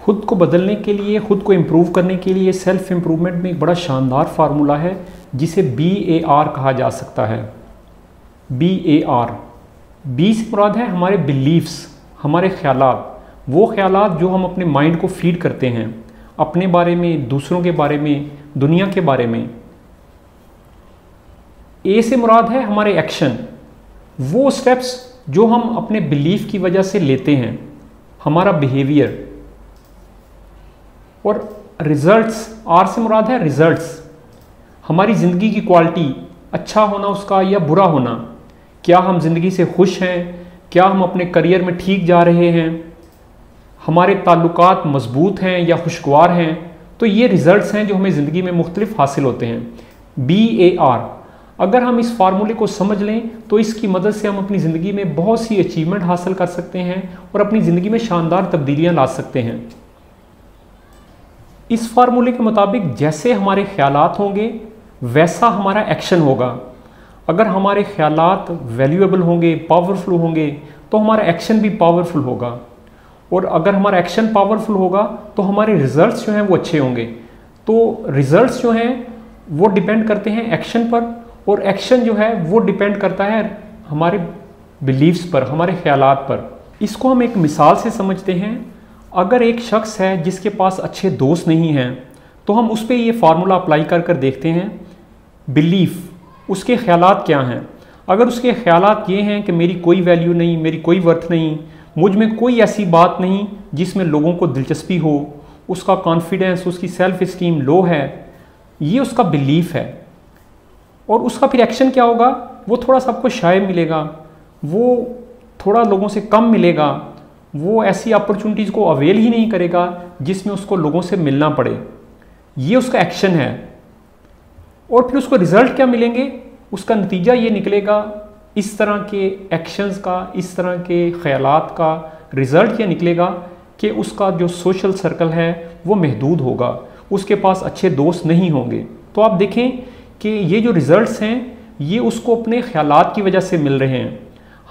खुद को बदलने के लिए, खुद को इम्प्रूव करने के लिए सेल्फ इम्प्रूवमेंट में एक बड़ा शानदार फार्मूला है जिसे BAR कहा जा सकता है। BAR, बी से मुराद है हमारे बिलीव्स, हमारे ख्यालात, वो ख्यालात जो हम अपने माइंड को फीड करते हैं अपने बारे में, दूसरों के बारे में, दुनिया के बारे में। ए से मुराद है हमारे एक्शन, वो स्टेप्स जो हम अपने बिलीफ की वजह से लेते हैं, हमारा बिहेवियर। और रिजल्ट्स, आर से मुराद है रिजल्ट्स, हमारी ज़िंदगी की क्वालिटी, अच्छा होना उसका या बुरा होना, क्या हम ज़िंदगी से खुश हैं, क्या हम अपने करियर में ठीक जा रहे हैं, हमारे ताल्लुकात मजबूत हैं या खुशगवार हैं। तो ये रिजल्ट्स हैं जो हमें ज़िंदगी में मुख्तलिफ हासिल होते हैं। BAR, अगर हम इस फार्मूले को समझ लें तो इसकी मदद से हम अपनी ज़िंदगी में बहुत सी अचीवमेंट हासिल कर सकते हैं और अपनी ज़िंदगी में शानदार तब्दीलियाँ ला सकते हैं। इस फार्मूले के मुताबिक जैसे हमारे ख्यालात होंगे वैसा हमारा एक्शन होगा। अगर हमारे ख्यालात वैल्यूएबल होंगे, पावरफुल होंगे, तो हमारा एक्शन भी पावरफुल होगा। और अगर हमारा एक्शन पावरफुल होगा तो हमारे रिजल्ट्स जो हैं वो अच्छे होंगे। तो रिजल्ट्स जो हैं वो डिपेंड करते हैं एक्शन पर, और एक्शन जो है वो डिपेंड करता है हमारे बिलीव्स पर, हमारे ख्यालात पर। इसको हम एक मिसाल से समझते हैं। अगर एक शख्स है जिसके पास अच्छे दोस्त नहीं हैं तो हम उस पर ये फार्मूला अप्लाई कर कर देखते हैं। बिलीफ, उसके ख्यालात क्या हैं। अगर उसके ख्यालात ये हैं कि मेरी कोई वैल्यू नहीं, मेरी कोई वर्थ नहीं, मुझ में कोई ऐसी बात नहीं जिसमें लोगों को दिलचस्पी हो, उसका कॉन्फिडेंस, उसकी सेल्फ इस्टीम लो है, ये उसका बिलीफ है। और उसका फिर एक्शन क्या होगा, वो थोड़ा सा आपको शाय मिलेगा, वो थोड़ा लोगों से कम मिलेगा, वो ऐसी अपॉर्चुनिटीज़ को अवेल ही नहीं करेगा जिसमें उसको लोगों से मिलना पड़े। ये उसका एक्शन है। और फिर उसको रिज़ल्ट क्या मिलेंगे, उसका नतीजा ये निकलेगा, इस तरह के एक्शंस का, इस तरह के ख्यालात का रिज़ल्ट ये निकलेगा कि उसका जो सोशल सर्कल है वो महदूद होगा, उसके पास अच्छे दोस्त नहीं होंगे। तो आप देखें कि ये जो रिज़ल्ट्स हैं ये उसको अपने ख्यालात की वजह से मिल रहे हैं।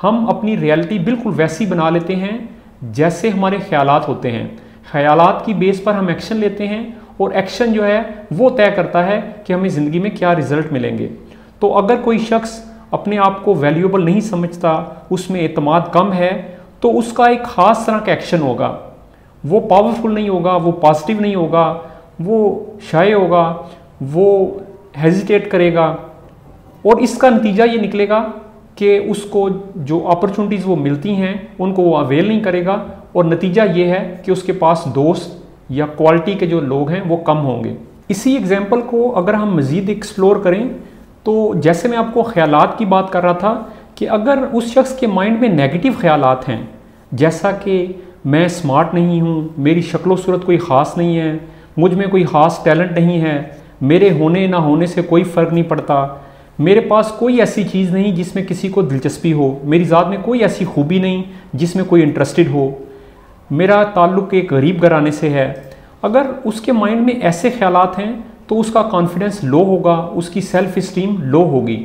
हम अपनी रियलिटी बिल्कुल वैसी बना लेते हैं जैसे हमारे ख्यालात होते हैं। ख्यालात की बेस पर हम एक्शन लेते हैं और एक्शन जो है वो तय करता है कि हमें ज़िंदगी में क्या रिज़ल्ट मिलेंगे। तो अगर कोई शख्स अपने आप को वैल्यूएबल नहीं समझता, उसमें एतमाद कम है, तो उसका एक ख़ास तरह का एक्शन होगा। वो पावरफुल नहीं होगा, वो पॉजिटिव नहीं होगा, वो शाय होगा, वो हेजिटेट करेगा। और इसका नतीजा ये निकलेगा कि उसको जो अपॉर्चुनिटीज़ वो मिलती हैं उनको वो अवेल नहीं करेगा, और नतीजा ये है कि उसके पास दोस्त या क्वालिटी के जो लोग हैं वो कम होंगे। इसी एग्जाम्पल को अगर हम मज़ीद एक्सप्लोर करें तो जैसे मैं आपको ख्यालात की बात कर रहा था कि अगर उस शख्स के माइंड में नेगेटिव ख्यालात हैं, जैसा कि मैं स्मार्ट नहीं हूँ, मेरी शक्ल सूरत कोई ख़ास नहीं है, मुझ में कोई ख़ास टैलेंट नहीं है, मेरे होने ना होने से कोई फ़र्क नहीं पड़ता, मेरे पास कोई ऐसी चीज़ नहीं जिसमें किसी को दिलचस्पी हो, मेरी ज़ात में कोई ऐसी खूबी नहीं जिसमें कोई इंटरेस्टेड हो, मेरा ताल्लुक़ एक गरीब घराने से है। अगर उसके माइंड में ऐसे ख्यालात हैं तो उसका कॉन्फिडेंस लो होगा, उसकी सेल्फ इस्टीम लो होगी।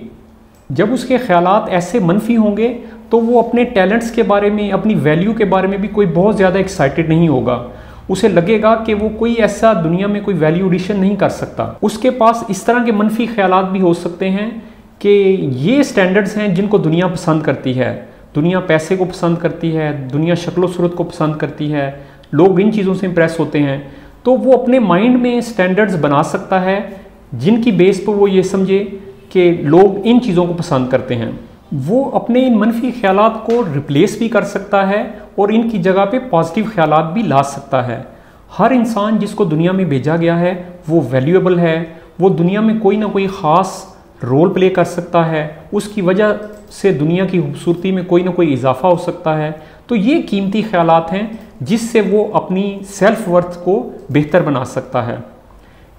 जब उसके ख्यालात ऐसे मनफी होंगे तो वो अपने टैलेंट्स के बारे में, अपनी वैल्यू के बारे में भी कोई बहुत ज़्यादा एक्साइटेड नहीं होगा। उसे लगेगा कि वो कोई ऐसा दुनिया में कोई वैल्यू एडिशन नहीं कर सकता। उसके पास इस तरह के मनफी ख्यालात भी हो सकते हैं कि ये स्टैंडर्ड्स हैं जिनको दुनिया पसंद करती है, दुनिया पैसे को पसंद करती है, दुनिया शक्ल सूरत को पसंद करती है, लोग इन चीज़ों से इम्प्रेस होते हैं। तो वो अपने माइंड में स्टैंडर्ड्स बना सकता है जिनकी बेस पर वो ये समझे कि लोग इन चीज़ों को पसंद करते हैं। वो अपने इन मनफी ख्यालात को रिप्लेस भी कर सकता है और इनकी जगह पे पॉजिटिव ख्यालात भी ला सकता है। हर इंसान जिसको दुनिया में भेजा गया है वो वैल्यूएबल है, वो दुनिया में कोई ना कोई ख़ास रोल प्ले कर सकता है, उसकी वजह से दुनिया की खूबसूरती में कोई ना कोई इजाफा हो सकता है। तो ये कीमती ख्यालात हैं जिससे वो अपनी सेल्फ वर्थ को बेहतर बना सकता है,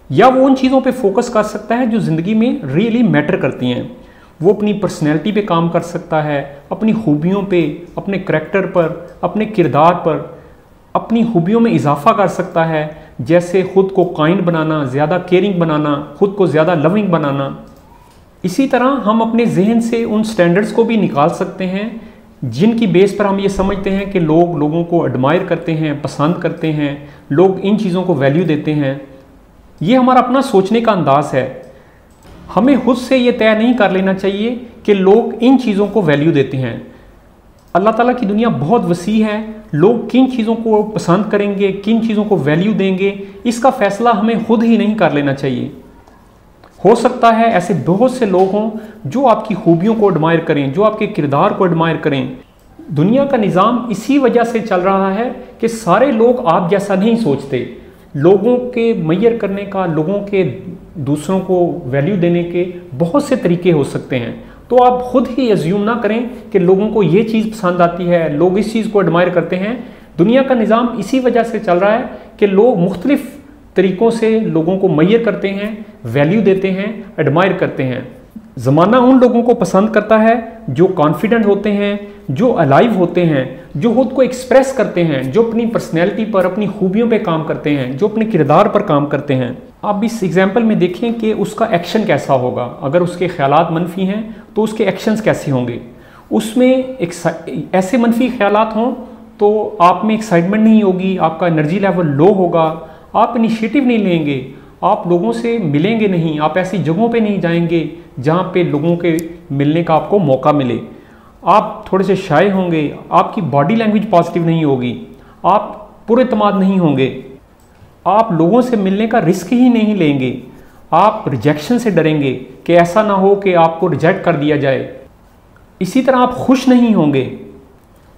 या वो उन चीज़ों पे फोकस कर सकता है जो ज़िंदगी में रियली मैटर करती हैं। वो अपनी पर्सनैलिटी पे काम कर सकता है, अपनी खूबियों पे, अपने करैक्टर पर, अपने किरदार पर, अपनी खूबियों में इजाफा कर सकता है, जैसे ख़ुद को काइंड बनाना, ज़्यादा केयरिंग बनाना, ख़ुद को ज़्यादा लविंग बनाना। इसी तरह हम अपने जहन से उन स्टैंडर्ड्स को भी निकाल सकते हैं जिनकी बेस पर हम ये समझते हैं कि लोग लोगों को एडमायर करते हैं, पसंद करते हैं, लोग इन चीज़ों को वैल्यू देते हैं। ये हमारा अपना सोचने का अंदाज़ है। हमें खुद से ये तय नहीं कर लेना चाहिए कि लोग इन चीज़ों को वैल्यू देते हैं। अल्लाह ताला की दुनिया बहुत वसी है, लोग किन चीज़ों को पसंद करेंगे, किन चीज़ों को वैल्यू देंगे, इसका फ़ैसला हमें खुद ही नहीं कर लेना चाहिए। हो सकता है ऐसे बहुत से लोग हों जो आपकी खूबियों को एडमायर करें, जो आपके किरदार को एडमायर करें। दुनिया का निज़ाम इसी वजह से चल रहा है कि सारे लोग आप जैसा नहीं सोचते। लोगों के मैयर करने का, लोगों के दूसरों को वैल्यू देने के बहुत से तरीके हो सकते हैं। तो आप खुद ही अज्यूम ना करें कि लोगों को ये चीज़ पसंद आती है, लोग इस चीज़ को एडमायर करते हैं। दुनिया का निज़ाम इसी वजह से चल रहा है कि लोग मुख्तलिफ तरीक़ों से लोगों को मैयर करते हैं, वैल्यू देते हैं, एडमायर करते हैं। ज़माना उन लोगों को पसंद करता है जो कॉन्फिडेंट होते हैं, जो अलाइव होते हैं, जो खुद को एक्सप्रेस करते हैं, जो अपनी पर्सनैलिटी पर, अपनी खूबियों पे काम करते हैं, जो अपने किरदार पर काम करते हैं। आप इस एग्जाम्पल में देखें कि उसका एक्शन कैसा होगा। अगर उसके ख्यालात मनफी हैं तो उसके एक्शंस कैसे होंगे। उसमें एक ऐसे मनफी ख्यालात हों तो आप में एक्साइटमेंट नहीं होगी, आपका एनर्जी लेवल लो होगा, आप इनिशिएटिव नहीं लेंगे, आप लोगों से मिलेंगे नहीं, आप ऐसी जगहों पे नहीं जाएंगे जहाँ पे लोगों के मिलने का आपको मौका मिले। आप थोड़े से शाय होंगे, आपकी बॉडी लैंग्वेज पॉजिटिव नहीं होगी, आप पुरएतमाद नहीं होंगे, आप लोगों से मिलने का रिस्क ही नहीं लेंगे, आप रिजेक्शन से डरेंगे कि ऐसा ना हो कि आपको रिजेक्ट कर दिया जाए। इसी तरह आप खुश नहीं होंगे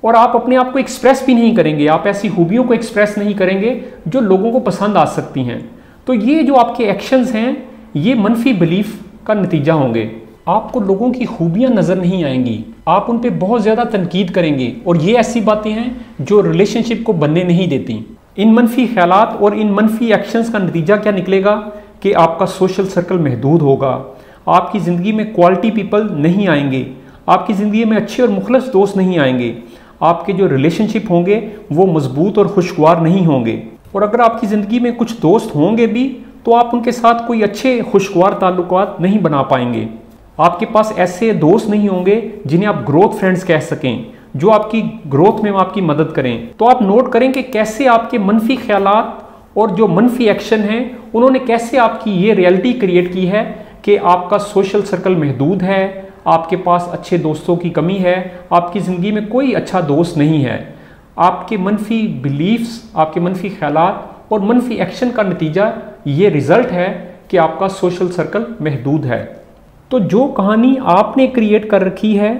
और आप अपने आप को एक्सप्रेस भी नहीं करेंगे, आप ऐसी खूबियों को एक्सप्रेस नहीं करेंगे जो लोगों को पसंद आ सकती हैं। तो ये जो आपके एक्शंस हैं ये मनफी बिलीफ का नतीजा होंगे। आपको लोगों की खूबियां नज़र नहीं आएंगी, आप उन पे बहुत ज़्यादा तनकीद करेंगे और ये ऐसी बातें हैं जो रिलेशनशिप को बनने नहीं देती। इन मनफी ख्यालात और इन मनफी एक्शंस का नतीजा क्या निकलेगा कि आपका सोशल सर्कल महदूद होगा, आपकी ज़िंदगी में क्वालिटी पीपल नहीं आएंगे, आपकी ज़िंदगी में अच्छे और मुखलस दोस्त नहीं आएंगे, आपके जो रिलेशनशिप होंगे वो मजबूत और खुशगवार नहीं होंगे। और अगर आपकी ज़िंदगी में कुछ दोस्त होंगे भी तो आप उनके साथ कोई अच्छे खुशगवार ताल्लुकात नहीं बना पाएंगे। आपके पास ऐसे दोस्त नहीं होंगे जिन्हें आप ग्रोथ फ्रेंड्स कह सकें, जो आपकी ग्रोथ में आपकी मदद करें। तो आप नोट करें कि कैसे आपके मनफी ख्यालात और जो मनफी एक्शन हैं उन्होंने कैसे आपकी ये रियलिटी क्रिएट की है कि आपका सोशल सर्कल महदूद है, आपके पास अच्छे दोस्तों की कमी है, आपकी ज़िंदगी में कोई अच्छा दोस्त नहीं है। आपके मनफी बिलीफ्स, आपके मनफी ख्यालात और मनफी एक्शन का नतीजा ये रिज़ल्ट है कि आपका सोशल सर्कल महदूद है। तो जो कहानी आपने क्रिएट कर रखी है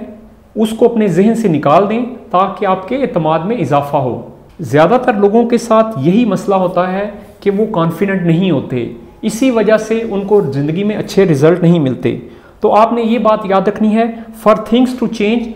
उसको अपने जहन से निकाल दें ताकि आपके एतमाद में इजाफा हो। ज़्यादातर लोगों के साथ यही मसला होता है कि वो कॉन्फिडेंट नहीं होते, इसी वजह से उनको ज़िंदगी में अच्छे रिजल्ट नहीं मिलते। तो आपने ये बात याद रखनी है, for things to change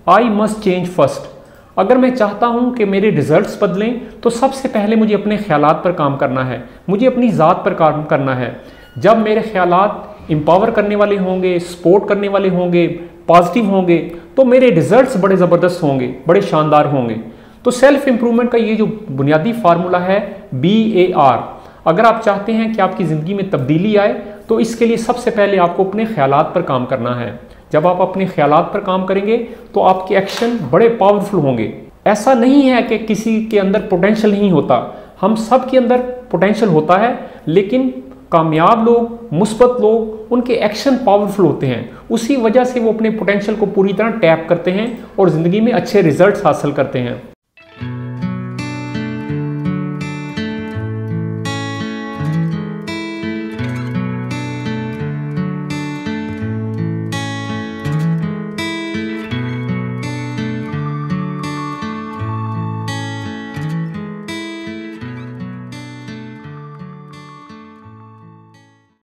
I must change first. अगर मैं चाहता हूँ कि मेरे रिजल्ट्स बदलें तो सबसे पहले मुझे अपने ख्यालात पर काम करना है, मुझे अपनी ज़ात पर काम करना है। जब मेरे ख्यालात एम्पावर करने वाले होंगे, सपोर्ट करने वाले होंगे, पॉजिटिव होंगे, तो मेरे रिजल्ट्स बड़े ज़बरदस्त होंगे, बड़े शानदार होंगे। तो सेल्फ इम्प्रूवमेंट का ये जो बुनियादी फार्मूला है BAR, अगर आप चाहते हैं कि आपकी ज़िंदगी में तब्दीली आए तो इसके लिए सबसे पहले आपको अपने ख्यालात पर काम करना है। जब आप अपने ख्यालात पर काम करेंगे तो आपके एक्शन बड़े पावरफुल होंगे। ऐसा नहीं है कि किसी के अंदर पोटेंशियल नहीं होता, हम सब के अंदर पोटेंशियल होता है, लेकिन कामयाब लोग, मुस्बत लोग, उनके एक्शन पावरफुल होते हैं। उसी वजह से वो अपने पोटेंशियल को पूरी तरह टैप करते हैं और ज़िंदगी में अच्छे रिजल्ट्स हासिल करते हैं।